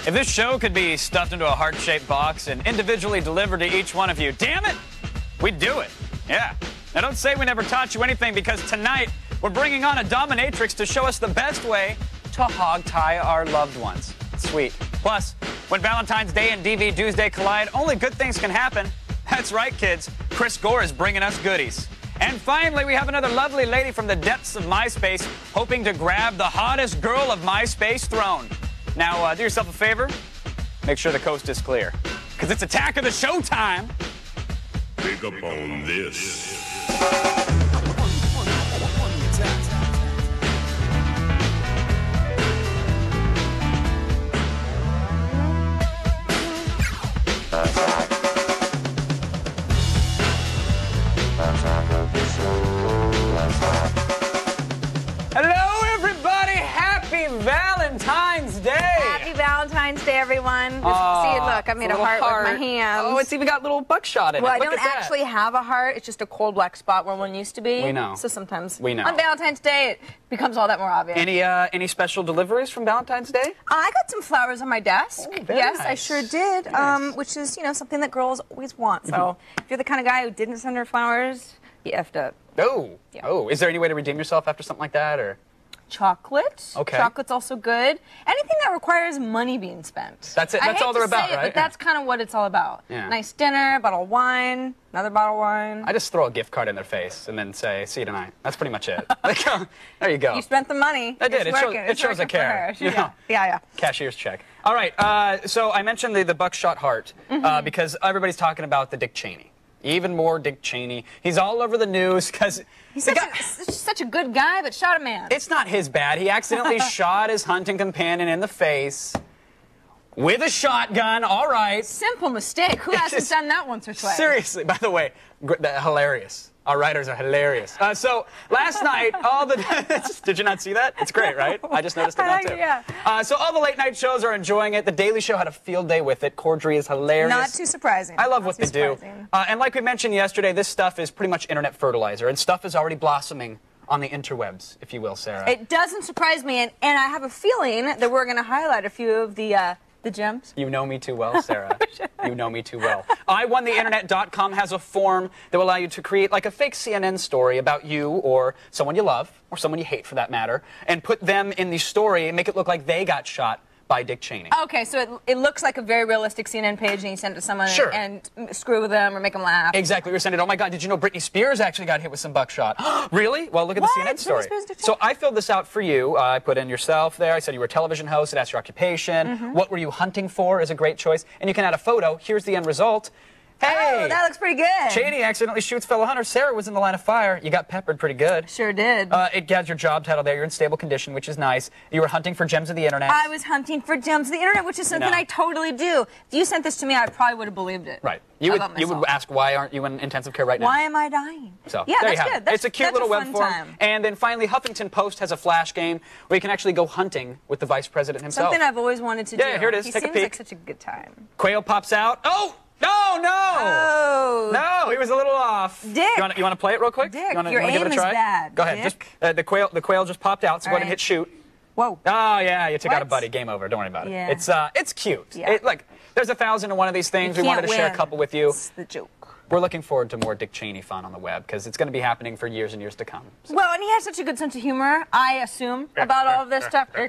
If this show could be stuffed into a heart-shaped box and individually delivered to each one of you, damn it, we'd do it. Yeah. Now don't say we never taught you anything, because tonight we're bringing on a dominatrix to show us the best way to hog-tie our loved ones. Sweet. Plus, when Valentine's Day and DV Tuesday collide, only good things can happen. That's right, kids. Chris Gore is bringing us goodies. And finally, we have another lovely lady from the depths of MySpace hoping to grab the hottest girl of MySpace throne. Now, do yourself a favor. Make sure the coast is clear, because it's Attack of the Show time. Pick up on this. Hello, everybody. Happy Valentine's Day. Happy Valentine's Day, everyone. See, look, I made a heart with my hands. Oh, it's even got little buckshot in well, it. I don't actually have a heart. It's just a cold black spot where one used to be. We know. So sometimes We know. on Valentine's Day, it becomes all that more obvious. Any special deliveries from Valentine's Day? I got some flowers on my desk. Oh, very yes, nice. I sure did. Nice. Which is, something that girls always want. So if you're the kind of guy who didn't send her flowers, you effed up. Oh. Yeah. Oh. Is there any way to redeem yourself after something like that, or? Chocolate. Okay. Chocolate's also good. Anything that requires money being spent. That's it. I That's hate all they're to say about, it, right? But that's kind of what it's all about. Yeah. Nice dinner, bottle of wine, another bottle of wine. I just throw a gift card in their face and then say, "See you tonight." That's pretty much it. Like, there you go. You spent the money. I did. It's It working. shows I It's working for care. her. You know. Yeah. Cashier's check. All right. So I mentioned the buckshot heart because everybody's talking about the Dick Cheney. Even more Dick Cheney. He's all over the news because He's such a good guy, but shot a man. it's not his bad. He accidentally shot his hunting companion in the face with a shotgun. All right. Simple mistake. Who hasn't done that once or twice? Seriously, by the way, hilarious. Our writers are hilarious. So last night, all the did you not see that? It's great, right? I just noticed it now too. Yeah. So all the late night shows are enjoying it. The Daily Show had a field day with it. Cordry is hilarious. Not too surprising. I love Not what too they do. surprising. And like we mentioned yesterday, this stuff is pretty much internet fertilizer, and stuff is already blossoming on the interwebs, if you will, Sarah. It doesn't surprise me, and I have a feeling that we're going to highlight a few of the gems. You know me too well, Sarah. You know me too well. iwontheinternet.com has a form that will allow you to create like a fake CNN story about you or someone you love or someone you hate for that matter, and put them in the story and make it look like they got shot by Dick Cheney. Okay, so it looks like a very realistic CNN page, and you send it to someone Sure. and screw with them or make them laugh. Exactly. We were saying, oh my God, did you know Britney Spears actually got hit with some buckshot? Really? Well, look at What? the CNN story. Britney Spears did too? So I filled this out for you. I put in yourself there. I said you were a television host. It asked your occupation. What were you hunting for is a great choice. And you can add a photo. Here's the end result. Hey! Oh, that looks pretty good. Cheney accidentally shoots fellow hunter. Sarah was in the line of fire. You got peppered pretty good. Sure did. It has your job title there. You're in stable condition, which is nice. You were hunting for gems of the internet. I was hunting for gems of the internet, which is something know. I totally do. If you sent this to me, I probably would have believed it. Right. You about would myself. ask, why aren't you in intensive care right now? Why am I dying? So yeah, there you that's have good. it. That's, It's a cute that's little a web fun form. time. And then finally, Huffington Post has a flash game where you can actually go hunting with the vice president himself. Something I've always wanted to do. Yeah, here it is. He Take a seems peek. like such a good time. Quail pops out. Oh! No! Oh. No, he was a little off. Dick. You want to play it real quick? Dick, you wanna your give it a aim is try? bad, Go ahead. Dick. Just the quail just popped out. So go ahead and All hit shoot. Whoa. Oh yeah, you took out a What? buddy. Game over. Don't worry about it. Yeah. It's cute. Yeah. Look, there's 1,001 of these things. You We wanted to can't share a win. couple with you. It's the joke. We're looking forward to more Dick Cheney fun on the web because it's going to be happening for years and years to come. So. Well, and he has such a good sense of humor, I assume, about all of this stuff. Hey,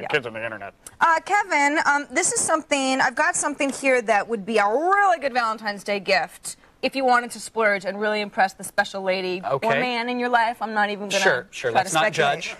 kids on the internet. Kevin, this is something, I've got something here that would be a really good Valentine's Day gift if you wanted to splurge and really impress the special lady or Okay. man in your life. I'm not even going to Sure. try Let's to not speculate. judge.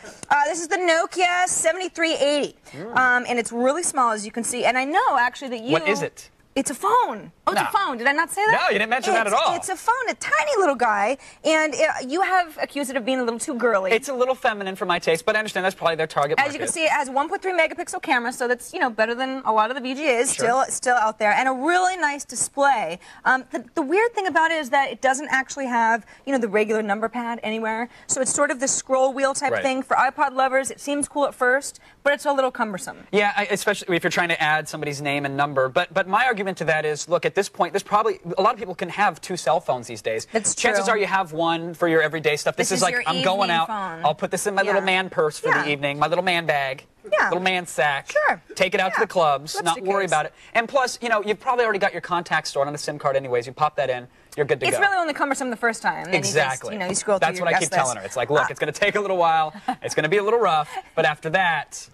This is the Nokia 7380, and it's really small, as you can see. And I know, actually, that you... What is it? It's a phone. Oh, it's No. a phone. Did I not say that? No, you didn't mention that at all. It's a phone, a tiny little guy, and you have accused it of being a little too girly. It's a little feminine for my taste, but I understand that's probably their target market. As you can see, it has 1.3 megapixel camera, so that's better than a lot of the VGAs. Sure. Still out there, and a really nice display. The weird thing about it is that it doesn't actually have the regular number pad anywhere. So it's sort of the scroll wheel type Right. thing for iPod lovers. It seems cool at first, but it's a little cumbersome. Yeah, especially if you're trying to add somebody's name and number. But my argument to that is, look, at this point, there's probably a lot of people can have 2 cell phones these days. That's Chances true. are you have one for your everyday stuff. This This is is like, your I'm going evening out. phone. I'll put this in my Yeah. little man purse for Yeah. the evening, my little man bag. Yeah. Little man sack. Sure. Take it out to the clubs, not Lipstick worry case. about it. And plus, you know, you've probably already got your contacts stored on a SIM card anyways. You pop that in, you're good to It's go. really only cumbersome the first time. Then Exactly. You just, you scroll through That's your what I guest keep telling list. her. It's like, look, it's going to take a little while. It's going to be a little rough. But after that,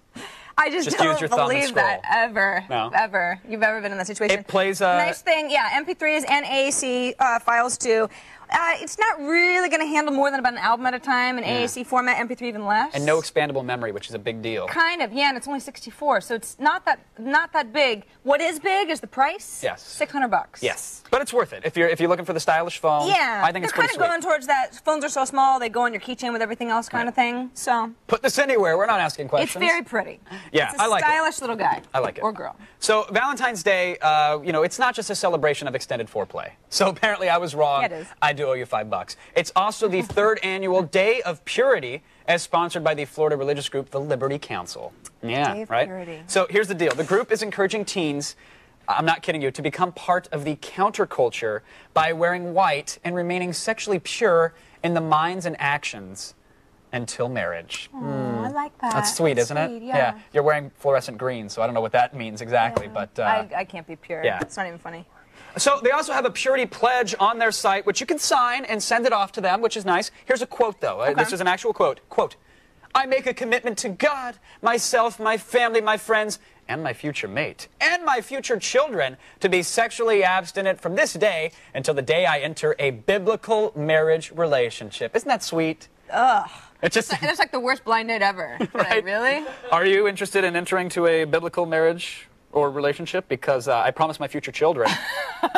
I just Just don't use your thumb and believe that scroll. ever, No. ever you've ever been in that situation. It plays nice thing, yeah. MP3s and AAC files too. It's not really going to handle more than about an album at a time in AAC format. MP3 even less. and no expandable memory, which is a big deal. Kind of, yeah, and it's only 64, so it's not that big. What is big is the price. Yes. $600. Yes, but it's worth it if you're looking for the stylish phone. Yeah, I think it's they're pretty kind of sweet. going towards that. Phones are so small, they go on your keychain with everything else, kind of thing. So Put this anywhere. We're not asking it's questions. very pretty. Yeah, it's a I like it. stylish little guy. I like it. Or girl. So Valentine's Day, you know, it's not just a celebration of extended foreplay. So apparently I was wrong. Yeah, it is. I do owe you $5. It's also the third annual Day of Purity, as sponsored by the Florida religious group, the Liberty Council. Yeah, Day of right? Purity. So here's the deal. The group is encouraging teens, I'm not kidding you, to become part of the counterculture by wearing white and remaining sexually pure in the minds and actions until marriage. Oh, I like that. That's sweet, isn't it? Yeah. You're wearing fluorescent green, so I don't know what that means exactly, but I can't be pure. yeah. It's not even funny. so they also have a purity pledge on their site, which you can sign and send it off to them, which is nice. Here's a quote, though. This is an actual quote. Quote, I make a commitment to God, myself, my family, my friends, and my future mate, and my future children to be sexually abstinent from this day until the day I enter a biblical marriage relationship. Isn't that sweet? Ugh. It's just, It's like the worst blind date ever. Right. Really? Are you interested in entering to a biblical marriage or relationship? Because I promise my future children,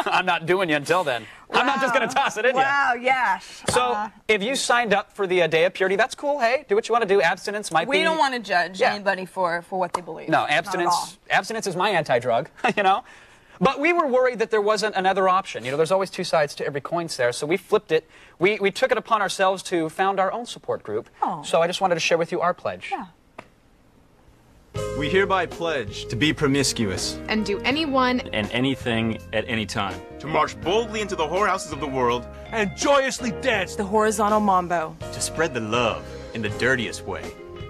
I'm not doing you until then. I'm not just going to toss it in you. Wow, yeah. So if you signed up for the Day of Purity, that's cool. Hey, do what you want to do. Abstinence might be... We don't want to judge Yeah. anybody for what they believe. No, Not at all. abstinence is my anti-drug, you know? But we were worried that there wasn't another option. You know, there's always two sides to every coin there, so we flipped it. We took it upon ourselves to found our own support group. Oh. So I just wanted to share with you our pledge. Yeah. We hereby pledge to be promiscuous. And do anyone and anything at any time. To march boldly into the whorehouses of the world. And joyously dance the horizontal mambo. To spread the love in the dirtiest way.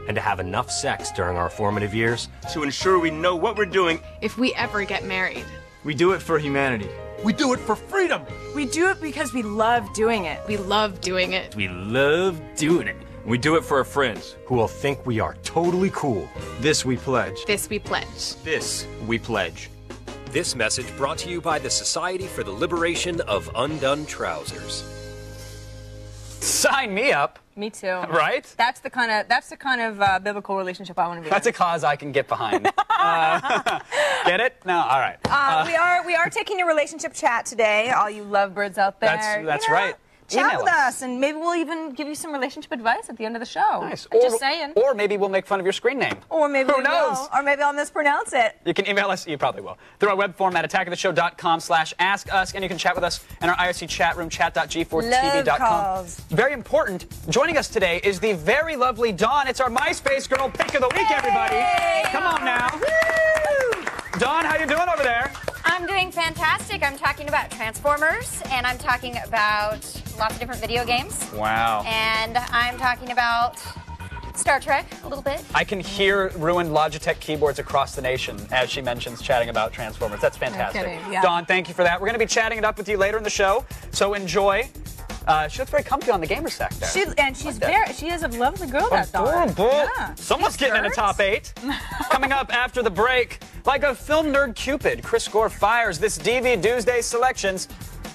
and to have enough sex during our formative years. To ensure we know what we're doing. if we ever get married. We do it for humanity. We do it for freedom. We do it because we love doing it. We love doing it. We love doing it. We do it for our friends who will think we are totally cool. This we pledge. This we pledge. This we pledge. This message brought to you by the Society for the Liberation of Undone Trousers. Sign me up. Me too. Right? That's the kind of biblical relationship I want to be That's in. a cause I can get behind. Get it? No? All right. We are taking a relationship chat today, all you lovebirds out there. That's You know, right. Chat Email with us. us, and maybe we'll even give you some relationship advice at the end of the show. Nice. I'm just saying. Or maybe we'll make fun of your screen name. Or maybe Who we knows? will. Or maybe I'll mispronounce it. You can email us, you probably will, through our web form at attackoftheshow.com/askus, and you can chat with us in our IRC chat room, chat.g4tv.com. Love calls. Very important, joining us today is the very lovely Dawn. It's our MySpace Girl Pick of the Week, everybody. Come on now. Dawn, how you doing over there? I'm doing fantastic. I'm talking about Transformers, and I'm talking about lots of different video games, Wow. and I'm talking about Star Trek a little bit. I can hear ruined Logitech keyboards across the nation as she mentions chatting about Transformers. That's fantastic. kidding, yeah. Dawn, thank you for that. We're going to be chatting it up with you later in the show, so enjoy. She looks very comfy on the gamer sack there. She is a lovely girl, that Dawn. Adorable. Yeah. Someone's getting in the top 8. Coming up after the break, like a film nerd Cupid, Chris Gore fires this DV Doomsday selections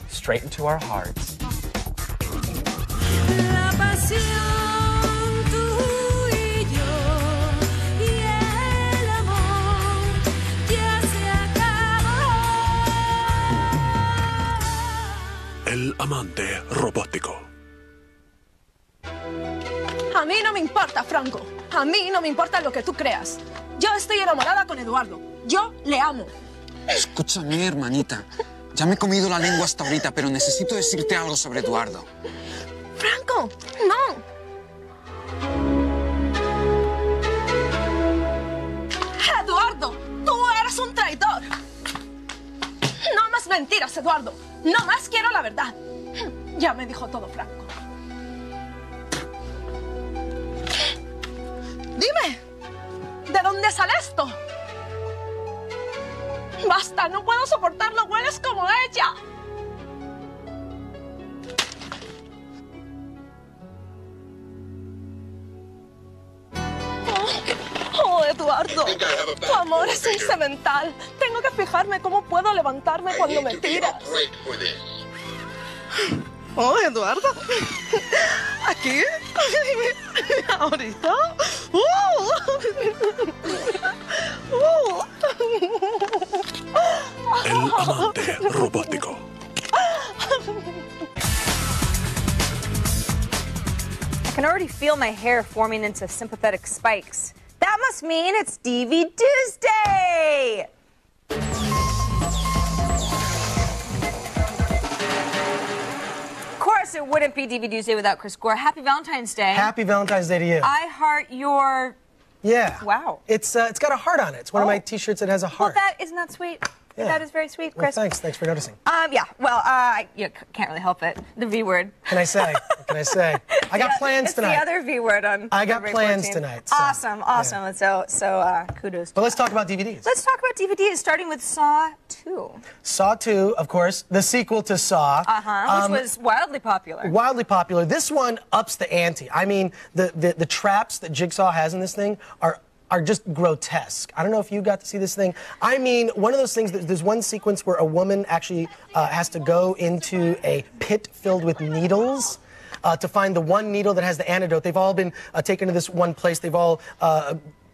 straight into our hearts. La pasión, tú y yo, y el amor ya se acabó. El amante robótico. A mí no me importa, Franco. A mí no me importa lo que tú creas. Yo estoy enamorada con Eduardo. Yo le amo. Escúchame, hermanita. Ya me he comido la lengua hasta ahorita, pero necesito decirte algo sobre Eduardo. Franco, no. Eduardo, tú eres un traidor. No más mentiras, Eduardo. No más quiero la verdad. Ya me dijo todo Franco. Dime, ¿De dónde sale esto? Basta, no puedo soportarlo. Hueles como ella. Oh, Eduardo, tu amor es un semental. Tengo que fijarme cómo puedo levantarme cuando me tiras. Oh, Eduardo. ¿Aquí? ¿Ahorita? El amante robótico. I can already feel my hair forming into sympathetic spikes. That must mean it's DVD Tuesday! Of course, it wouldn't be DVD Tuesday without Chris Gore. Happy Valentine's Day. Happy Valentine's Day to you. I heart your... Yeah. Wow. It's got a heart on it. It's one of my T-shirts that has a heart. Well, isn't that sweet? Yeah. That is very sweet, Chris. Well, thanks. Thanks for noticing. Yeah. Well, you can't really help it. The V word. Can I say? What can I say? I got plans tonight. It's the other V word on. I got February plans 14th. tonight. So, Awesome. yeah. So kudos. But let's talk about DVDs. Let's talk about DVDs, starting with Saw 2. Saw 2, of course, the sequel to Saw. Which was wildly popular. Wildly popular. This one ups the ante. I mean, the traps that Jigsaw has in this thing are just grotesque. I don't know if you got to see this thing. I mean, one of those things, there's one sequence where a woman actually has to go into a pit filled with needles to find the one needle that has the antidote. They've all been taken to this one place. They've all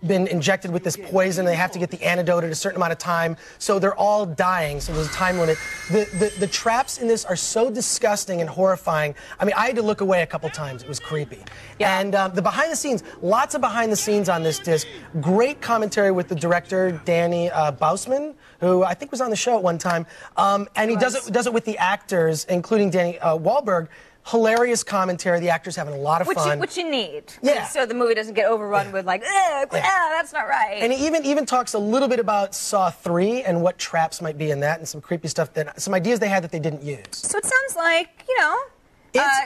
been injected with this poison. They have to get the antidote at a certain amount of time. So they're all dying. So there's a time limit. The traps in this are so disgusting and horrifying. I mean, I had to look away a couple times. It was creepy. Yeah. And the behind the scenes, lots of behind the scenes on this disc. Great commentary with the director, Danny Bousman, who I think was on the show at one time. And he does it with the actors, including Danny Wahlberg. Hilarious commentary. The actors having a lot of fun. Which you need. Yeah. So the movie doesn't get overrun with like, that's not right. And he even talks a little bit about Saw 3 and what traps might be in that and some creepy stuff, some ideas they had that they didn't use. So it sounds like,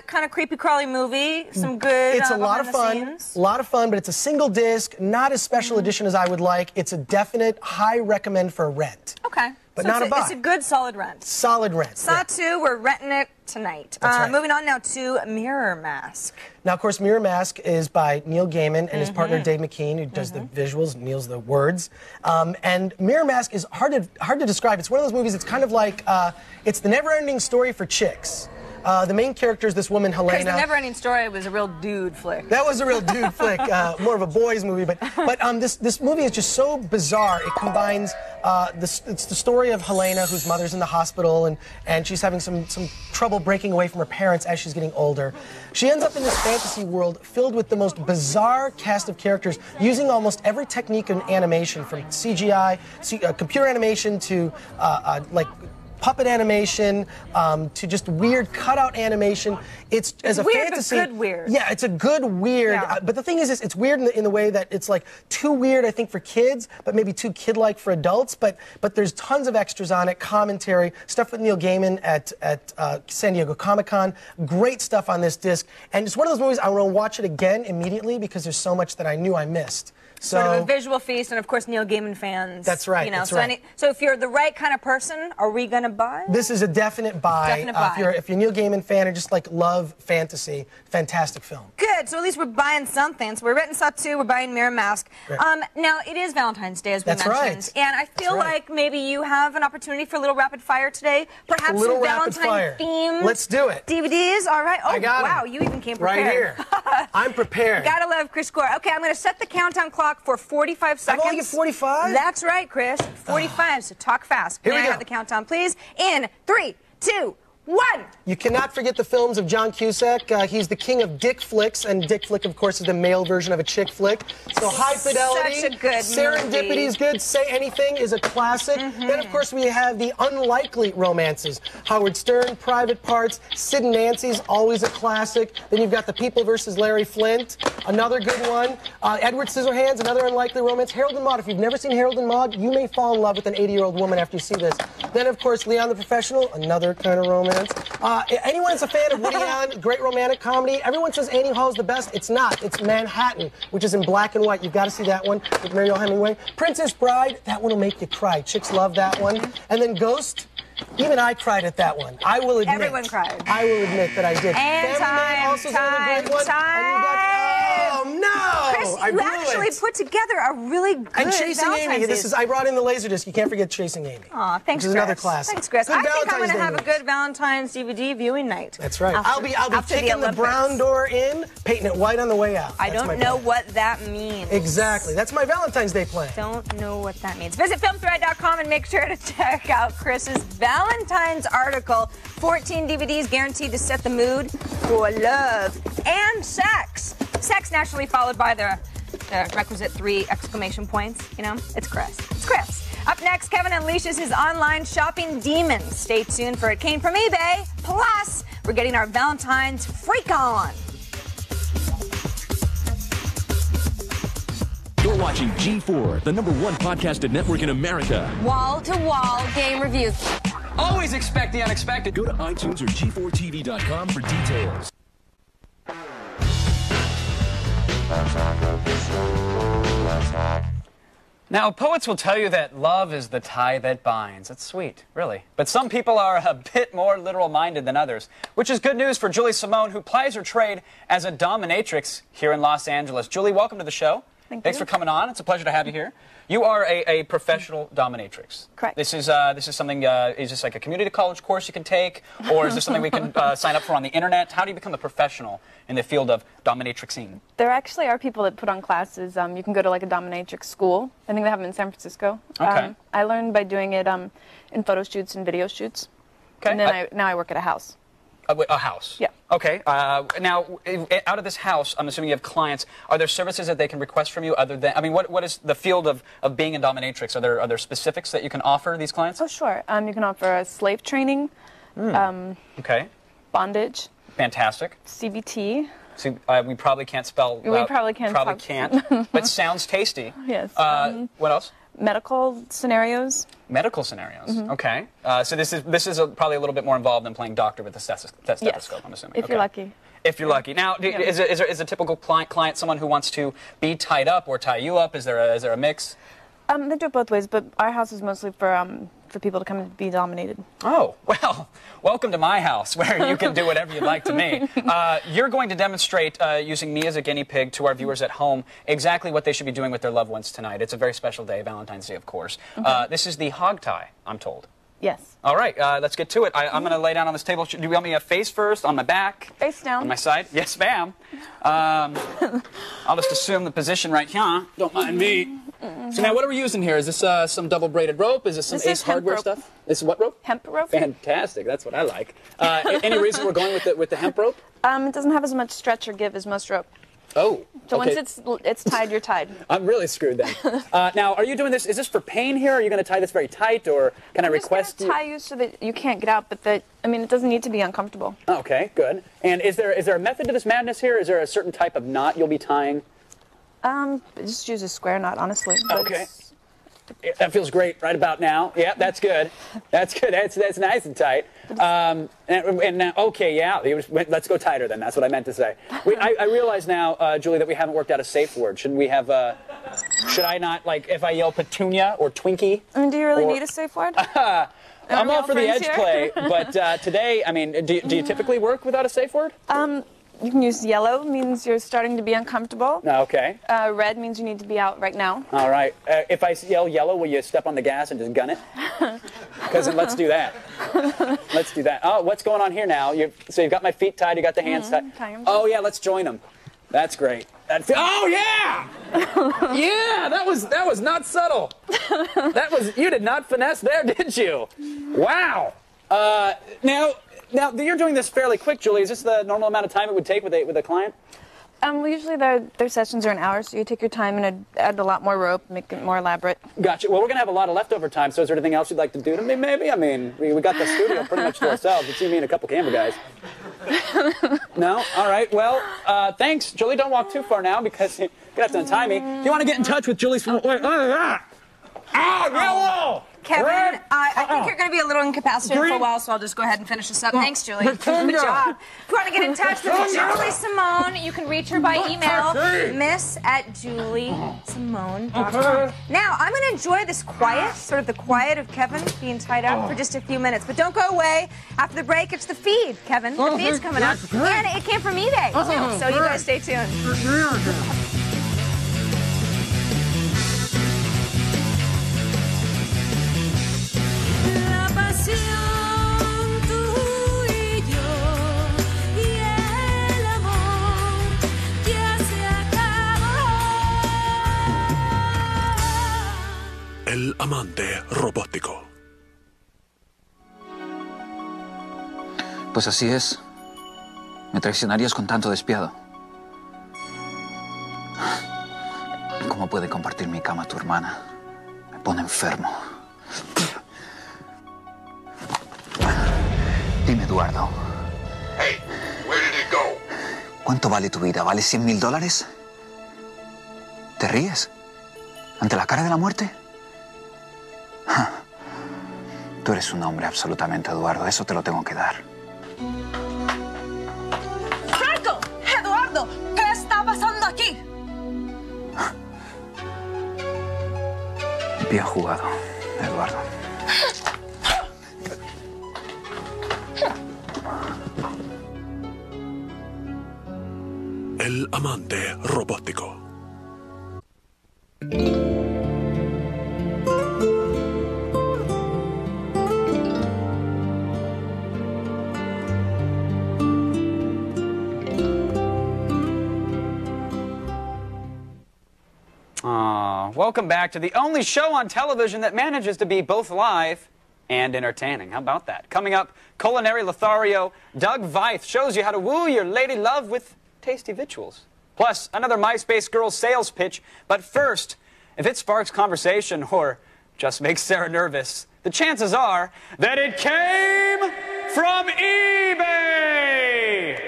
kind of creepy crawly movie, some good It's a lot of fun, but it's a single disc, not as special edition as I would like. It's a definite high recommend for a rent. Okay. But so not a buy. It's a good solid rent. Solid rent. Saw 2, we're renting it tonight. That's right. Moving on now to Mirror Mask. Now, of course, Mirror Mask is by Neil Gaiman and his partner Dave McKean, who does the visuals, Neil's the words. And Mirror Mask is hard to describe. It's one of those movies. It's kind of like it's the never-ending story for chicks. The main character is this woman, Helena. Because The Never-Ending Story was a real dude flick. That was a real dude flick, more of a boys movie. But this movie is just so bizarre. It combines it's the story of Helena, whose mother's in the hospital, and she's having some trouble breaking away from her parents as she's getting older. She ends up in this fantasy world filled with the most bizarre cast of characters, using almost every technique in animation, from CGI, computer animation to like puppet animation to just weird cutout animation. It's as a weird, fantasy. But good weird. Yeah, it's a good weird. Yeah. But the thing is, it's weird in the way that it's like too weird, I think, for kids, but maybe too kid-like for adults. But there's tons of extras on it, commentary, stuff with Neil Gaiman at San Diego Comic-Con. Great stuff on this disc, and it's one of those movies I want to watch it again immediately because there's so much that I knew I missed. Sort of a visual feast, and of course Neil Gaiman fans. That's right. That's right. So if you're the right kind of person, are we going to buy? This is a definite buy. Definite buy. If you're a Neil Gaiman fan or just like love fantasy, fantastic film. Good. So at least we're buying something. So we're renting Saw 2. We're buying Mirror Mask. Right. Now it is Valentine's Day, as we mentioned, right. And I feel like maybe you have an opportunity for a little rapid fire today. Perhaps a little some rapid fire. Valentine themed. Let's do it. DVDs. All right. Oh I got wow, 'em. you even came prepared. Right here. I'm prepared. Gotta love Chris Gore. Okay, I'm going to set the countdown clock for 45 seconds. I've only got 45? That's right, Chris. 45, so talk fast. Here we May I go. have the countdown, please? In 3, 2, 1. You cannot forget the films of John Cusack. He's the king of dick flicks, and dick flick, of course, is the male version of a chick flick. So High Fidelity, Such a good Serendipity movie. is good, Say Anything is a classic. Then, of course, we have the unlikely romances. Howard Stern, Private Parts, Sid and Nancy's, always a classic. Then you've got The People versus Larry Flint, another good one. Edward Scissorhands, another unlikely romance. Harold and Maude, if you've never seen Harold and Maude, you may fall in love with an 80-year-old woman after you see this. Then, of course, Leon the Professional, another kind of romance. Anyone that's a fan of Woody Allen, great romantic comedy, everyone says Annie Hall is the best. It's not. It's Manhattan, which is in black and white. You've got to see that one with Mariel Hemingway. Princess Bride, that one will make you cry. Chicks love that one. And then Ghost, even I cried at that one. I will admit. Everyone cried. I will admit that I did. And Family Man also is another great one. Oh, no! Chris, I you blew actually it. put together a really good And Chasing Amy. Valentine's Day. I brought in the Laserdisc. You can't forget Chasing Amy. Aw, thanks, Which is Chris. another classic. Thanks, Chris. Good I think I'm Valentine's going to Day have a movies. good Valentine's DVD viewing night. That's right. After- I'll be after taking the Olympics. brown door in, painting it white on the way out. I That's my don't know plan. what that means. Exactly. That's my Valentine's Day plan. Don't know what that means. Visit filmthread.com and make sure to check out Chris's Valentine's article. 14 DVDs guaranteed to set the mood for love and sex. Sex naturally followed by the requisite 3 exclamation points. You know, it's Chris. It's Chris. Up next, Kevin unleashes his online shopping demons. Stay tuned for It Came From eBay. Plus, we're getting our Valentine's freak on. You're watching G4, the #1 podcasted network in America. Wall-to-wall game reviews. Always expect the unexpected. Go to iTunes or G4TV.com for details. Now, poets will tell you that love is the tie that binds. It's sweet, really. But some people are a bit more literal-minded than others, which is good news for Julie Simone, who plies her trade as a dominatrix here in Los Angeles. Julie, welcome to the show. Thanks for coming on. It's a pleasure to have you here. You are a professional dominatrix. Correct. This is something, is this like a community college course you can take, or is this something we can sign up for on the internet? How do you become a professional in the field of dominatrixing? There actually are people that put on classes. You can go to like a dominatrix school. I think they have them in San Francisco. Okay. I learned by doing it in photo shoots and video shoots. Okay. And then now I work at a house. A house? Yeah. Okay. Now, out of this house, I'm assuming you have clients. Are there services that they can request from you other than, I mean, what is the field of being a dominatrix? Are there specifics that you can offer these clients? Oh, sure. You can offer slave training, Okay. bondage, Fantastic. CBT. See, we probably can't spell. We probably can't Probably talk. can't. But sounds tasty. Yes. What else? Medical scenarios. Medical scenarios. Mhm. Okay. So this is probably a little bit more involved than playing doctor with a stethoscope. I'm assuming. If you're lucky. If you're lucky. Now, is a typical client someone who wants to be tied up or tie you up? Is there a mix? They do it both ways, but our house is mostly for people to come and be dominated. Oh, well, welcome to my house where you can do whatever you'd like to me. You're going to demonstrate, using me as a guinea pig to our viewers at home, exactly what they should be doing with their loved ones tonight. It's a very special day, Valentine's Day, of course. This is the hog tie, I'm told. Yes. All right, let's get to it. I'm going to lay down on this table. Do you want me face first, on my back? Face down. On my side? Yes, ma'am. I'll just assume the position right here. Don't mind me. So now, what are we using here? Is this some double-braided rope? Is this some Ace Hardware stuff? This is what rope? Hemp rope. Fantastic. That's what I like. Any reason we're going with the hemp rope? It doesn't have as much stretch or give as most rope. Oh. So okay. once it's tied, you're tied. I'm really screwed then. Now, are you doing this? Is this for pain here? Are you going to tie this very tight, or can I request? I'm just going to tie you so that you can't get out, but it doesn't need to be uncomfortable. Okay, good. And is there a method to this madness here? Is there a certain type of knot you'll be tying? Just use a square knot, honestly. But Okay. That feels great right about now. Yeah, that's good. That's good. That's nice and tight. And now, okay, yeah. Let's go tighter then. That's what I meant to say. I realize now, Julie, that we haven't worked out a safe word. Shouldn't we have? Should I not, like, if I yell Petunia or Twinkie? I mean, do you really need a safe word? I'm all for the edge here? play, but today, I mean, do you typically work without a safe word? You can use yellow, means you're starting to be uncomfortable. Okay. Red means you need to be out right now. All right. If I yell yellow, will you step on the gas and just gun it? Because then let's do that. Let's do that. Oh, what's going on here now? So you've got my feet tied, you got the hands tied. Oh, yeah, let's join them. That's great. Oh, yeah! Yeah, that was not subtle. You did not finesse there, did you? Wow. Now, you're doing this fairly quick, Julie. Is this the normal amount of time it would take with a client? Well, usually their sessions are an hour, so you take your time and add a lot more rope, make it more elaborate. Gotcha. Well, we're going to have a lot of leftover time, so is there anything else you'd like to do to me, maybe? I mean, we got the studio pretty much to ourselves. It's you, me, and a couple camera guys. No? All right. Well, thanks. Julie, don't walk too far now, because you're going to have to untie me. If you want to get in touch with Julie's... Yellow! Kevin, I think you're going to be a little incapacitated for a while, so I'll just go ahead and finish this up. Thanks, Julie. Good job. If you want to get in touch with Julie Simone, you can reach her by email, miss@juliesimone.com. Now, I'm going to enjoy this quiet, sort of the quiet of Kevin being tied up for just a few minutes. But don't go away. After the break, it's the feed, Kevin. The feed's coming up. And it came from eBay, too. So you guys stay tuned. El amante robótico. Pues así es. Me traicionarías con tanto despiado. ¿Cómo puede compartir mi cama tu hermana? Me pone enfermo. Dime, Eduardo. Hey, where did it go? ¿Cuánto vale tu vida? ¿Vale $100,000? ¿Te ríes? ¿Ante la cara de la muerte? Tú eres un hombre absolutamente, Eduardo. Eso te lo tengo que dar. ¡Franco! ¡Eduardo! ¿Qué está pasando aquí? Bien jugado, Eduardo. El amante robótico. Welcome back to the only show on television that manages to be both live and entertaining. How about that? Coming up, culinary Lothario Doug Veith shows you how to woo your lady love with tasty victuals. Plus, another MySpace Girls sales pitch. But first, if it sparks conversation or just makes Sarah nervous, the chances are that it came from eBay!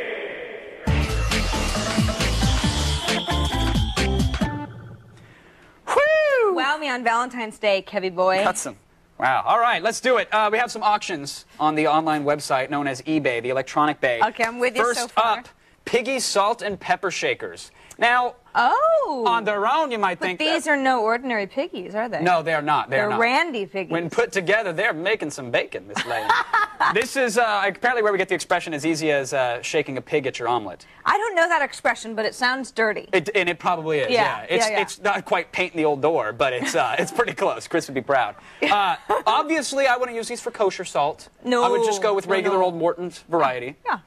Wow me on Valentine's Day, Kevy boy. Cut some. Wow. All right, let's do it. We have some auctions on the online website known as eBay, the electronic bay. Okay, I'm with you so far. First up, Piggy Salt and Pepper Shakers. Now, on their own, you might think these are no ordinary piggies, are they? No, they are not. They're randy piggies. When put together, they're making some bacon, Miss Lane. This is apparently where we get the expression as easy as shaking a pig at your omelet. I don't know that expression, but it sounds dirty. And it probably is, yeah. It's not quite painting the old door, but it's pretty close. Chris would be proud. Obviously, I wouldn't use these for kosher salt. No. I would just go with regular old Morton's variety. Yeah.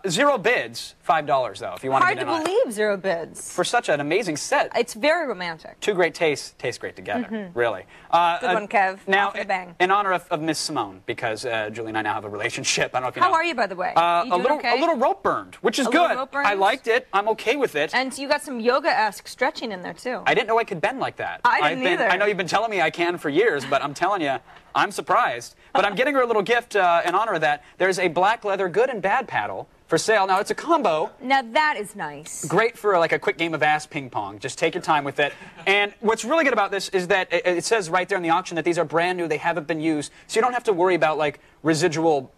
Zero bids, $5 though, if you want to get in on it. Hard to believe zero bids. For such an amazing set. It's very romantic. Two great tastes taste great together, really. Good one, Kev. Now, bang. in honor of Miss Simone, because Julie and I now have a relationship. I don't know if you know. How are you, by the way? A little rope burned, which is good. I liked it. I'm okay with it. And you got some yoga-esque stretching in there too. I didn't know I could bend like that. I didn't either. I know you've been telling me I can for years, but I'm telling you, I'm surprised. But I'm getting her a little gift in honor of that. There's a black leather good and bad paddle for sale. Now, it's a combo. Now, that is nice. Great for like a quick game of ass ping pong. Just take your time with it. And what's really good about this is that it says right there in the auction that these are brand new. They haven't been used. So you don't have to worry about like residual,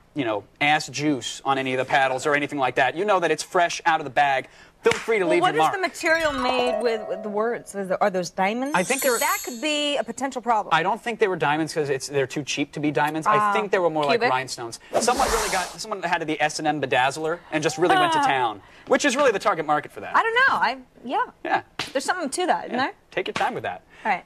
ass juice on any of the paddles or anything like that. You know that it's fresh out of the bag. Feel free to leave your mark. What is the material made with the words? Are those diamonds? I think that could be a potential problem. I don't think they were diamonds because they're too cheap to be diamonds. I think they were more cubic? like rhinestones. Someone had the S&M bedazzler and just really went to town, which is really the target market for that. I don't know. Yeah. There's something to that, isn't there? Take your time with that. All right.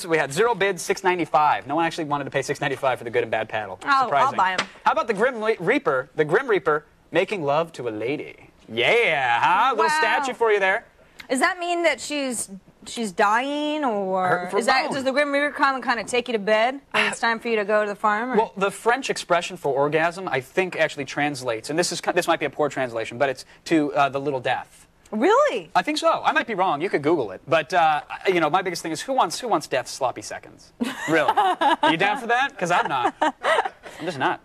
We had zero bids, $6.95. No one actually wanted to pay $6.95 for the good and bad paddle. I'll Surprising. buy them. How about the Grim Reaper? The Grim Reaper making love to a lady. Yeah, huh? Little statue for you there. Does that mean that she's dying, or does the Grim Reaper come and kind of take you to bed when it's time for you to go to the farm? Or? Well, the French expression for orgasm, I think, actually translates, and this might be a poor translation, but it's to the little death. Really? I think so. I might be wrong. You could Google it, but my biggest thing is who wants death's sloppy seconds? Really? Are you down for that? Because I'm not. I'm just not.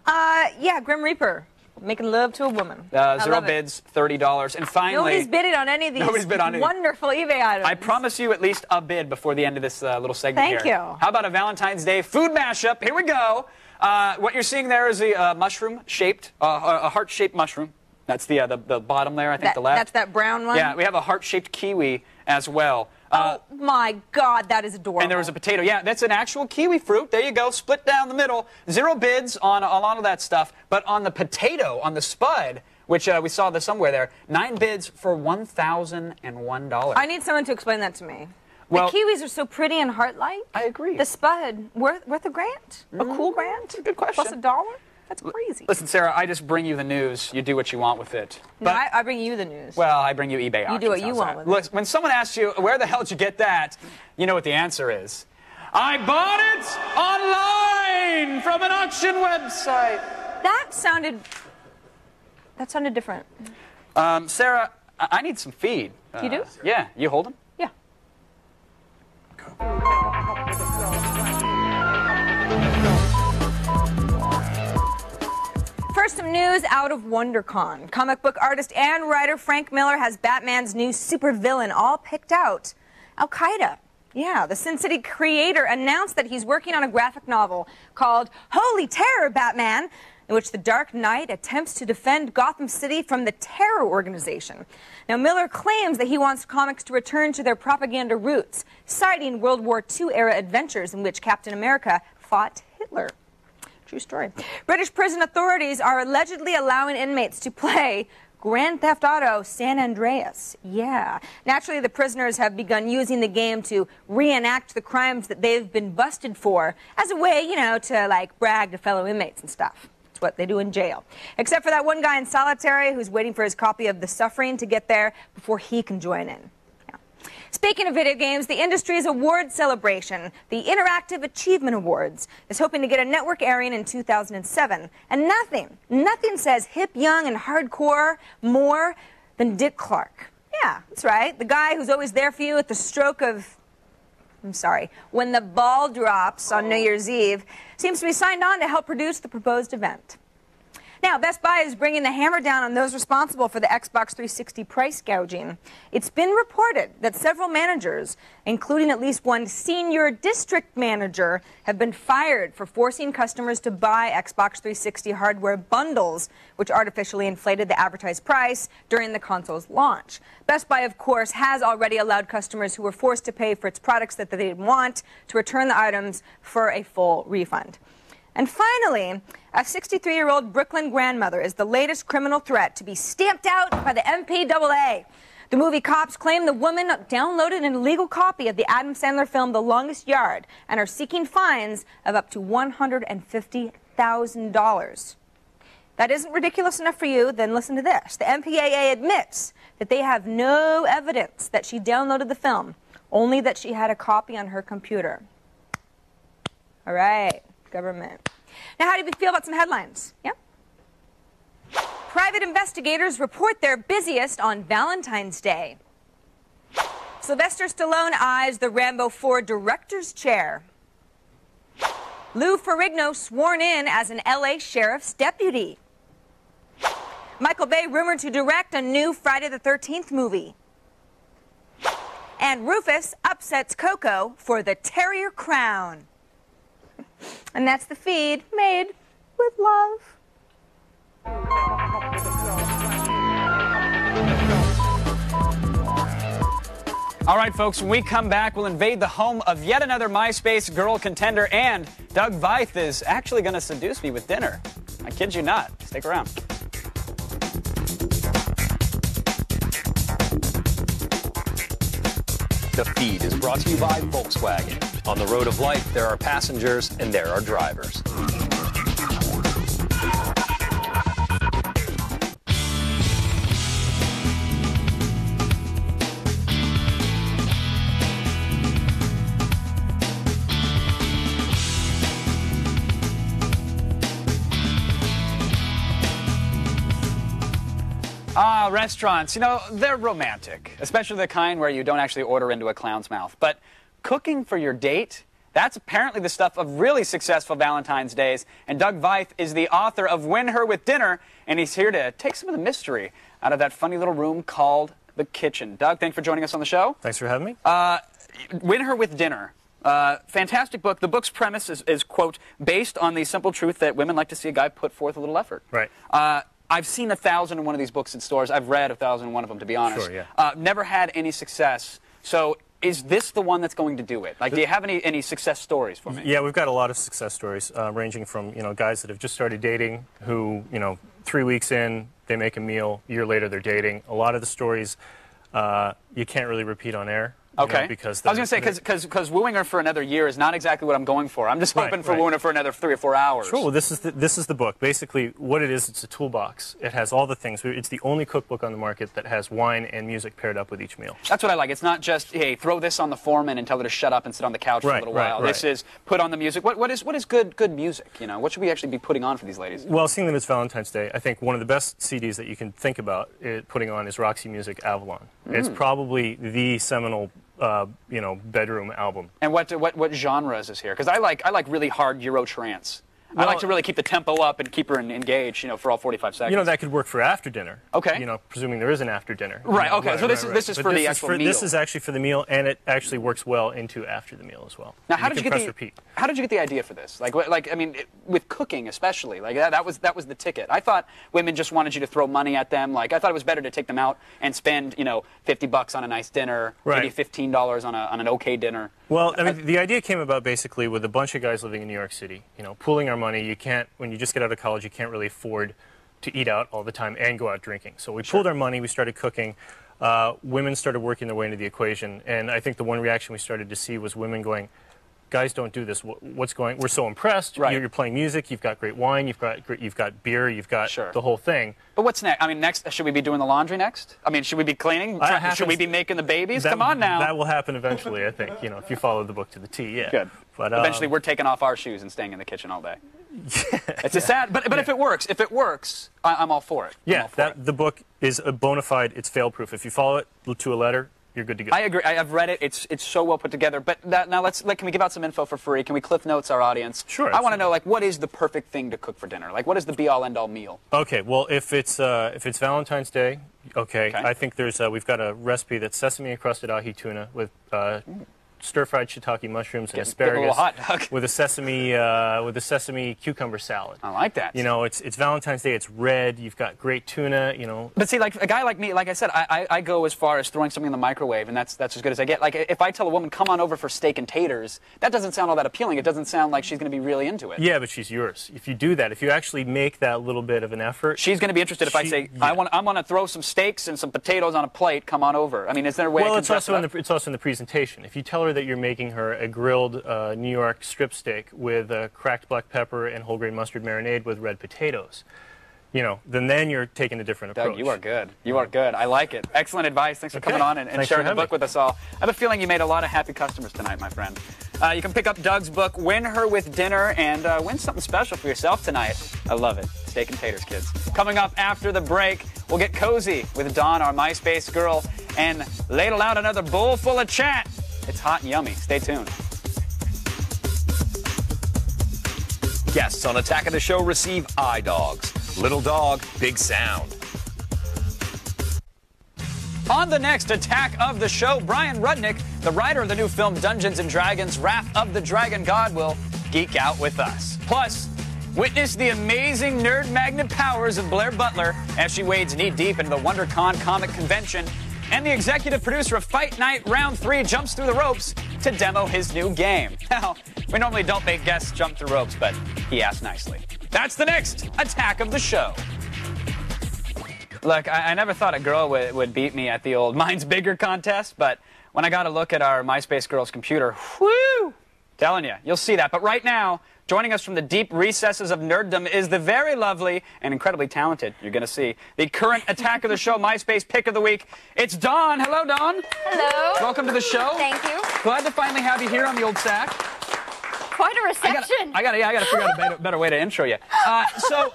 Yeah, Grim Reaper. Making love to a woman. I Zero love it. bids, $30. And finally... Nobody's bidding on any of these Nobody's bid on any. wonderful eBay items. I promise you at least a bid before the end of this little segment Thank here. you. How about a Valentine's Day food mashup? Here we go. What you're seeing there is a mushroom-shaped, a heart-shaped mushroom. That's the bottom there, I think the left. That's that brown one? Yeah, we have a heart-shaped kiwi as well. Oh, my God, that is adorable. And there was a potato. Yeah, that's an actual kiwi fruit. There you go, split down the middle. Zero bids on a lot of that stuff. But on the potato, on the spud, which we saw this somewhere there, 9 bids for $1,001. I need someone to explain that to me. Well, the kiwis are so pretty and heart-like. I agree. The spud, worth a grant? A cool grant? Good question. Plus $1? That's crazy. Listen, Sarah, I just bring you the news. You do what you want with it. No, I bring you the news. Well, I bring you eBay auctions. You do what you want with it. Look, when someone asks you, where the hell did you get that? You know what the answer is. I bought it online from an auction website. That sounded different. Sarah, I need some feed. You do? Yeah. You hold them? Yeah. First, some news out of WonderCon. Comic book artist and writer Frank Miller has Batman's new supervillain all picked out. Al-Qaeda. Yeah, the Sin City creator announced that he's working on a graphic novel called Holy Terror, Batman, in which the Dark Knight attempts to defend Gotham City from the terror organization. Now, Miller claims that he wants comics to return to their propaganda roots, citing World War II-era adventures in which Captain America fought Hitler. True story. British prison authorities are allegedly allowing inmates to play Grand Theft Auto San Andreas. Yeah. Naturally, the prisoners have begun using the game to reenact the crimes that they've been busted for as a way, you know, to, like, brag to fellow inmates and stuff. It's what they do in jail. Except for that one guy in solitary who's waiting for his copy of The Suffering to get there before he can join in. Speaking of video games, the industry's award celebration, the Interactive Achievement Awards, is hoping to get a network airing in 2007. And nothing says hip, young, and hardcore more than Dick Clark. Yeah, that's right. The guy who's always there for you at the stroke of... when the ball drops on New Year's Eve, seems to be signed on to help produce the proposed event. Now, Best Buy is bringing the hammer down on those responsible for the Xbox 360 price gouging. It's been reported that several managers, including at least one senior district manager, have been fired for forcing customers to buy Xbox 360 hardware bundles, which artificially inflated the advertised price during the console's launch. Best Buy, of course, has already allowed customers who were forced to pay for its products that they didn't want to return the items for a full refund. And finally, a 63-year-old Brooklyn grandmother is the latest criminal threat to be stamped out by the MPAA. The movie cops claim the woman downloaded an illegal copy of the Adam Sandler film The Longest Yard and are seeking fines of up to $150,000. That isn't ridiculous enough for you? Then listen to this. The MPAA admits that they have no evidence that she downloaded the film, only that she had a copy on her computer. All right. Government. Now, how do you feel about some headlines? Yeah? Private investigators report they're busiest on Valentine's Day. Sylvester Stallone eyes the Rambo 4 director's chair. Lou Ferrigno sworn in as an LA sheriff's deputy. Michael Bay rumored to direct a new Friday the 13th movie. And Rufus upsets Coco for the Terrier crown. And that's the feed made with love. All right, folks, when we come back, we'll invade the home of yet another MySpace girl contender, and Doug Veith is actually going to seduce me with dinner. I kid you not. Stick around. The feed is brought to you by Volkswagen. On the road of life, there are passengers and there are drivers. Restaurants, you know, they're romantic, especially the kind where you don't actually order into a clown's mouth. But cooking for your date, That's apparently the stuff of really successful Valentine's days. And Doug Veith is the author of Win Her with Dinner, and he's here to take some of the mystery out of that funny little room called the kitchen. Doug, thanks for joining us on the show. Thanks for having me. Win Her with Dinner. Fantastic book. The book's premise is, quote, based on the simple truth that women like to see a guy put forth a little effort. Right. I've seen 1,001 of these books in stores. I've read 1,001 of them, to be honest. Sure, yeah. Never had any success. So is this the one that's going to do it? Like, do you have any success stories for me? Yeah, we've got a lot of success stories, ranging from, guys that have just started dating who, 3 weeks in, they make a meal, a year later they're dating. A lot of the stories you can't really repeat on air. Okay. Because I was going to say, because wooing her for another year is not exactly what I'm going for. I'm just hoping for wooing her for another 3 or 4 hours. Sure. Well, this is the book. Basically, what it is, it's a toolbox. It has all the things. It's the only cookbook on the market that has wine and music paired up with each meal. That's what I like. It's not just, hey, throw this on the foreman and tell her to shut up and sit on the couch for a little while. This is put on the music. What is good music? What should we actually be putting on for these ladies? Well, seeing that it's Valentine's Day, I think one of the best CDs that you can think about putting on is Roxy Music Avalon. It's probably the seminal bedroom album. And what genres is here? Because I like really hard Euro trance. I like to really keep the tempo up and keep her engaged, for all 45 seconds. That could work for after dinner. Okay. Presuming there is an after dinner. Right. Okay. So this is for the actual meal. This is actually for the meal, and it actually works well into after the meal as well. Now, how did you get the idea for this? With cooking especially, that was the ticket. I thought women just wanted you to throw money at them. I thought it was better to take them out and spend $50 on a nice dinner, maybe $15 on an okay dinner. Well, the idea came about basically with a bunch of guys living in New York City, pooling our money. You can't, when you just get out of college, you can't really afford to eat out all the time and go out drinking. So we pooled our money, we started cooking. Women started working their way into the equation, and I think the one reaction we started to see was women going, guys don't do this. What's going? We're so impressed. Right. You're playing music. You've got great wine. You've got beer. You've got the whole thing. But what's next? Next, should we be doing the laundry next? Should we be cleaning? Should we be making the babies? Come on now. That will happen eventually, I think. If you follow the book to the T. Yeah. Good. But eventually, we're taking off our shoes and staying in the kitchen all day. It's a sad, but if it works, I'm all for it. Yeah. The book is a bona fide. It's fail-proof. If you follow it to a letter, you're good to go. I agree. I've read it. It's so well put together. But now can we give out some info for free? Can we cliff notes our audience? Sure. I want to know what is the perfect thing to cook for dinner? What is the be-all end-all meal? Okay. Well, if it's Valentine's Day, okay. I think we've got a recipe that's sesame encrusted ahi tuna with stir-fried shiitake mushrooms and asparagus with a sesame cucumber salad. I like that. It's Valentine's Day. It's red. You've got great tuna. But see, a guy like me, like I said, I go as far as throwing something in the microwave, and that's as good as I get. If I tell a woman, come on over for steak and taters, that doesn't sound all that appealing. It doesn't sound like she's going to be really into it. Yeah, but she's yours. If you do that, if you actually make that little bit of an effort, she's going to be interested. If I say, I want to throw some steaks and some potatoes on a plate, come on over. Is there a way? Well, it's also in the presentation. If you tell her that you're making her a grilled New York strip steak with cracked black pepper and whole grain mustard marinade with red potatoes, then you're taking a different approach. Doug, you are good. You are good. I like it. Excellent advice. Thanks for coming on and sharing the book with us all. I have a feeling you made a lot of happy customers tonight, my friend. You can pick up Doug's book, Win Her with Dinner, and win something special for yourself tonight. I love it. Steak and taters, kids. Coming up after the break, we'll get cozy with Dawn, our MySpace girl, and ladle out another bowl full of chat. It's hot and yummy. Stay tuned. Guests on Attack of the Show receive eye dogs. Little dog, big sound. On the next Attack of the Show, Brian Rudnick, the writer of the new film Dungeons & Dragons Wrath of the Dragon God, will geek out with us. Plus, witness the amazing nerd magnet powers of Blair Butler as she wades knee-deep into the WonderCon comic convention. And the executive producer of Fight Night Round 3 jumps through the ropes to demo his new game. Now, we normally don't make guests jump through ropes, but he asked nicely. That's the next Attack of the Show. Look, I never thought a girl would beat me at the old Mine's Bigger contest, but when I got a look at our MySpace girl's computer, whoo! Telling you, you'll see that. But right now, joining us from the deep recesses of nerddom is the very lovely and incredibly talented, you're going to see, the current Attack of the Show MySpace Pick of the Week. It's Dawn. Hello, Dawn. Hello. Welcome to the show. Thank you. Glad to finally have you here on the old sack. Quite a reception. I got to figure out a better way to intro you. So,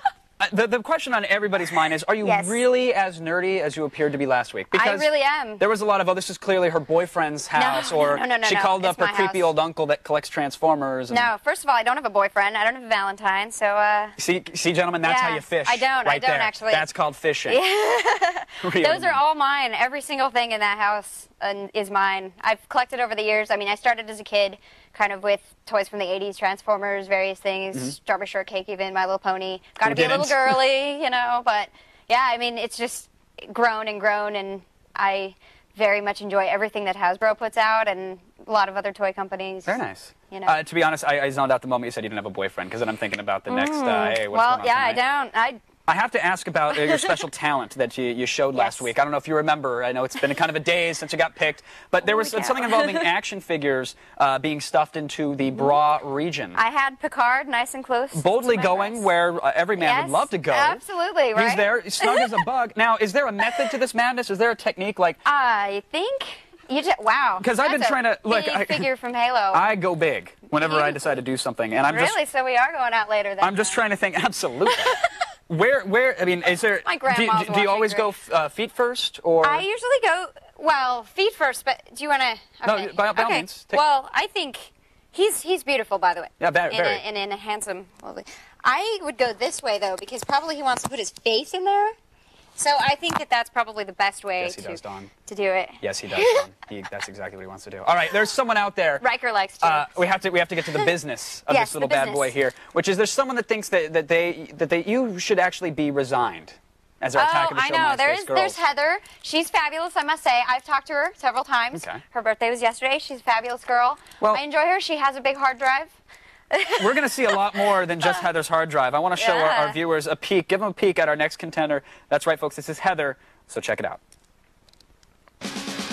The question on everybody's mind is, are you really as nerdy as you appeared to be last week? I really am. There was a lot of, this is clearly her boyfriend's house, or she called up her creepy old uncle that collects Transformers. And No, first of all, I don't have a boyfriend. I don't have a Valentine, so... See, gentlemen, that's how you fish. I don't Actually. That's called fishing. Those are all mine. Every single thing in that house is mine. I've collected over the years. I mean, I started as a kid, kind of with toys from the 80s, Transformers, various things, Strawberry Shortcake even, My Little Pony. Got to be a little girly, you know, but yeah, I mean, it's just grown and grown, and I very much enjoy everything that Hasbro puts out and a lot of other toy companies. Very nice. You know. To be honest, I zoned out the moment you said you didn't have a boyfriend, because then I'm thinking about the next, hey, what's going on yeah, tonight? I have to ask about your special talent that you showed last week. I don't know if you remember. I know it's been kind of a daze since you got picked, but there was something involving action figures being stuffed into the bra region. I had Picard nice and close. Boldly going where every man would love to go. Absolutely, right? He's there, snug as a bug. Now, is there a method to this madness? Is there a technique like... I think... wow. Because I've been trying to... Look, figure from Halo. I go big whenever I decide to do something, and I'm Really? So we are going out later then? I'm just trying to think, absolutely. Where, I mean, is there... My grandma's do you always go feet first, or...? I usually go, well, feet first, but do you want to... Okay. No, by all means. Well, I think he's beautiful, by the way. Yeah, very. And in a handsome... I would go this way, though, because probably he wants to put his face in there. So I think that's probably the best way to do it. Yes, he does, Dawn. That's exactly what he wants to do. All right, there's someone out there. Riker likes to. We have to get to the business of this little bad boy here, which is there's someone that thinks that you should actually be resigned as our Attack of the Show MySpace girls. There's Heather. She's fabulous, I must say. I've talked to her several times. Okay. Her birthday was yesterday. She's a fabulous girl. Well, I enjoy her. She has a big hard drive. We're going to see a lot more than just Heather's hard drive. I want to show our viewers a peek, give them a peek at our next contender. That's right, folks, this is Heather, so check it out.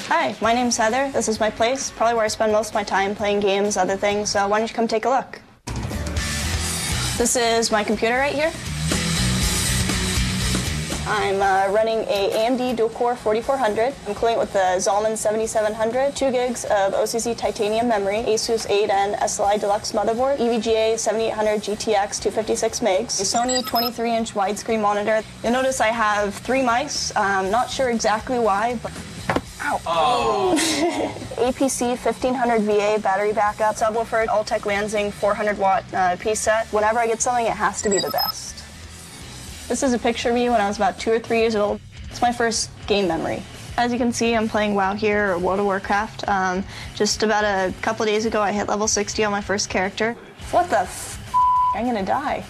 Hi, my name's Heather. This is my place, probably where I spend most of my time playing games, other things, so why don't you come take a look? This is my computer right here. I'm running a AMD dual-core 4400. I'm cooling it with the Zalman 7700, 2 gigs of OCZ titanium memory, Asus 8N SLI Deluxe motherboard, EVGA 7800 GTX 256 megs, a Sony 23-inch widescreen monitor. You'll notice I have 3 mice. Not sure exactly why, but... Ow. Oh. APC 1500 VA battery backup, subwoofer, Altec Lansing 400-watt piece set. Whenever I get something, it has to be the best. This is a picture of me when I was about 2 or 3 years old. It's my first game memory. As you can see, I'm playing WoW here, or World of Warcraft. Just about a couple days ago, I hit level 60 on my first character. What the f***? I'm gonna die.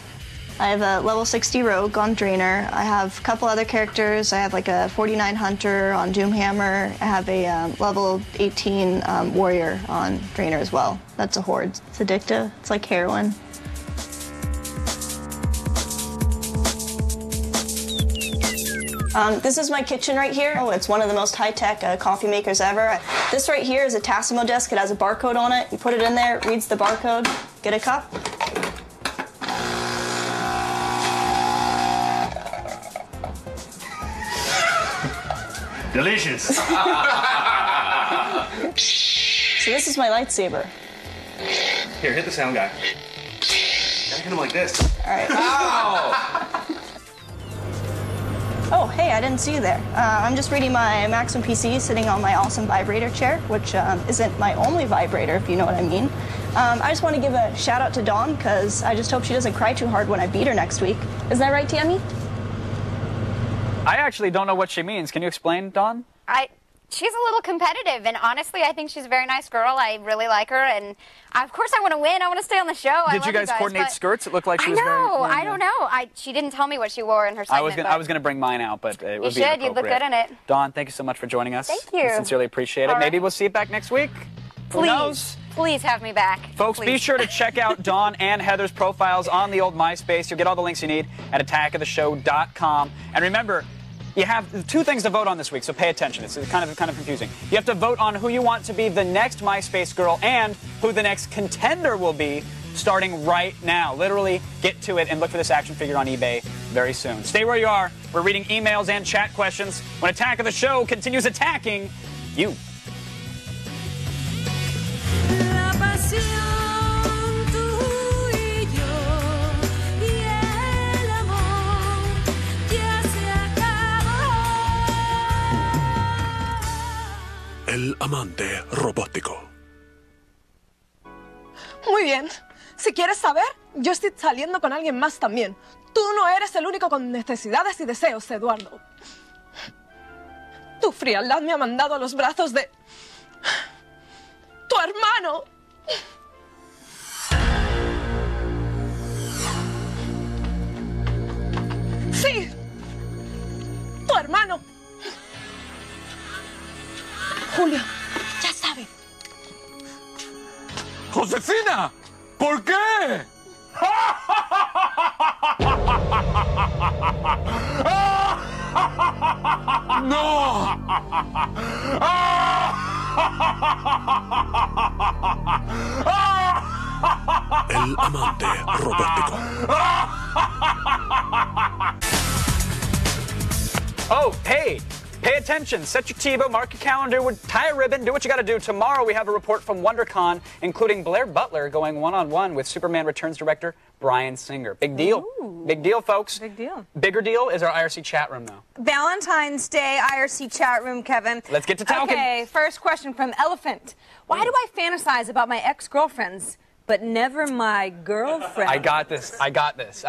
I have a level 60 rogue on Draenor. I have a couple other characters. I have like a 49 hunter on Doomhammer. I have a level 18 warrior on Draenor as well. That's a horde. It's addictive. It's like heroin. This is my kitchen right here. Oh, it's one of the most high-tech coffee makers ever. This right here is a Tassimo desk. It has a barcode on it. You put it in there, it reads the barcode, get a cup. Delicious. So this is my lightsaber. Here, hit the sound guy. Gotta hit him like this. All right. Ow! Oh, hey, I didn't see you there. I'm just reading my Maxim PC sitting on my awesome vibrator chair, which isn't my only vibrator, if you know what I mean. I just want to give a shout out to Dawn, because I just hope she doesn't cry too hard when I beat her next week. Isn't that right, Tammy? I actually don't know what she means. Can you explain, Dawn? She's a little competitive, and honestly, I think she's a very nice girl. I really like her, and of course I want to win. I want to stay on the show. Did you guys coordinate skirts? It looked like she was very... I don't know. She didn't tell me what she wore in her segment. I was going to bring mine out, but it would be inappropriate. You should. You'd look good in it. Dawn, thank you so much for joining us. Thank you. I sincerely appreciate it. Maybe we'll see you back next week. Who knows? Please have me back. Folks, be sure to check out Dawn and Heather's profiles on the old MySpace. You'll get all the links you need at attackoftheshow.com. And remember, you have 2 things to vote on this week, so pay attention. It's kind of confusing. You have to vote on who you want to be the next MySpace girl and who the next contender will be, starting right now. Literally, get to it and look for this action figure on eBay very soon. Stay where you are. We're reading emails and chat questions when Attack of the Show continues attacking you. Muy bien. Si quieres saber, yo estoy saliendo con alguien más también. Tú no eres el único con necesidades y deseos, Eduardo. Tu frialdad me ha mandado a los brazos de... tu hermano. Sí, tu hermano. Julio, ya sabe. ¡Josefina! ¿Por qué? ¡No! El amante robótico. Oh, hey, pay attention. Set your TiVo, mark your calendar, tie a ribbon, do what you got to do. Tomorrow we have a report from WonderCon, including Blair Butler going one-on-one with Superman Returns director Bryan Singer. Big deal. Ooh. Big deal, folks. Big deal. Bigger deal is our IRC chat room, though. Valentine's Day IRC chat room, Kevin. Let's get to talking. Okay, first question from Elephant. Why do I fantasize about my ex-girlfriends, but never my girlfriend? I got this. I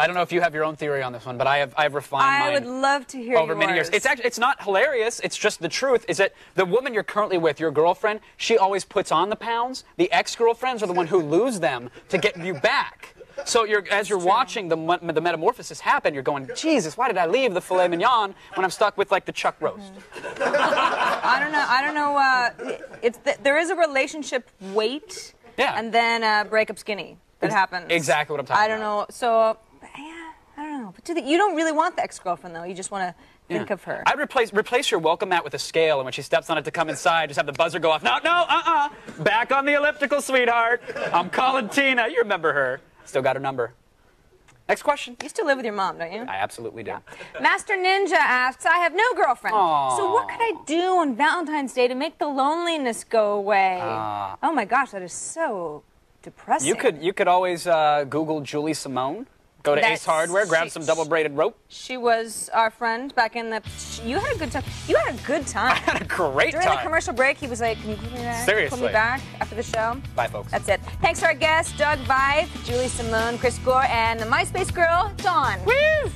don't know if you have your own theory on this one, but I've refined mine. I would love to hear over many years. It's not hilarious. It's just the truth. Is that the woman you're currently with, your girlfriend, she always puts on the pounds. The ex-girlfriends are the one who lose them to get you back. So as you're watching the metamorphosis happen, you're going, Jesus, why did I leave the filet mignon when I'm stuck with like the chuck roast? I don't know. There is a relationship weight. Yeah. And then breakup skinny that happens. Exactly what I'm talking about. I don't know. So, yeah, I don't know. But you don't really want the ex-girlfriend, though. You just want to think of her. I'd replace your welcome mat with a scale, and when she steps on it to come inside, just have the buzzer go off. No, back on the elliptical, sweetheart. I'm calling Tina. You remember her. Still got her number. Next question. You still live with your mom, don't you? I absolutely do. Master Ninja asks, I have no girlfriend. Aww. So what could I do on Valentine's Day to make the loneliness go away? Oh my gosh, that is so depressing. You could always Google Julie Simone. Go to Ace Hardware, grab some double-braided rope. She was our friend back in the... You had a good time. You had a good time. I had a great time. During the commercial break, he was like, can you put me back? Seriously. Put me back after the show? Bye, folks. That's it. Thanks to our guests, Doug Vive, Julie Simone, Chris Gore, and the MySpace girl, Dawn. Woo!